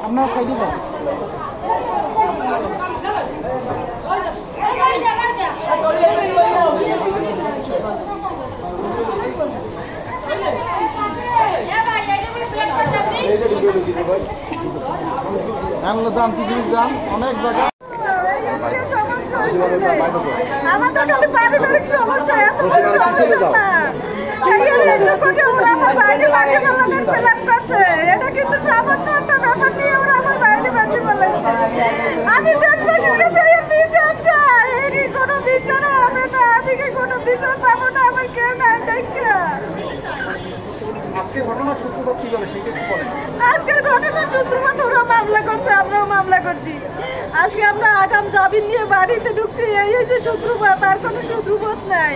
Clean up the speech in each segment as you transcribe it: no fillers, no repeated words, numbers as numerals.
আপনারা সাইডে দেন। দাম কিছু দাম অনেক জায়গা আমাদের খালি পারিবারিক সমস্যা এটা কিন্তু সামান্য একটা ব্যাপার নিয়ে ওরা আমার বাইরে বাঁধতে বলেছে। আমি বিচার চাই, কোনো বিচার হবে না, আমি কি কোনো বিচার পাবো না, আমার কেউ না দেখা। আজকের ঘটনার সূত্রপাত কি হবে সেটা একটু বলেন। আজকের ঘটনার সূত্রপাত ওরা মামলা করছে, আমরাও মামলা করছি। আজকে আমরা আগাম জামিন নিয়ে বাড়িতে ঢুকছি, এই হচ্ছে সূত্রপাত, আর কোনো সূত্রপাত নাই।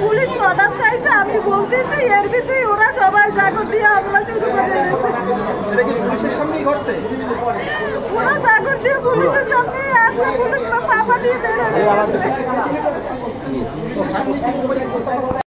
পুলিশ মদত চাইছে, আমি বলতেছি এর ভিতরে ওরা সবাই জাগর দিয়ে হামলা শুরু করে দিয়েছে। সেটা কি পুলিশের সামনেই ঘটছে? ওরা জাগর দিয়ে পুলিশের সামনে আসছে, পুলিশ পাপা দিয়ে বের হয়ে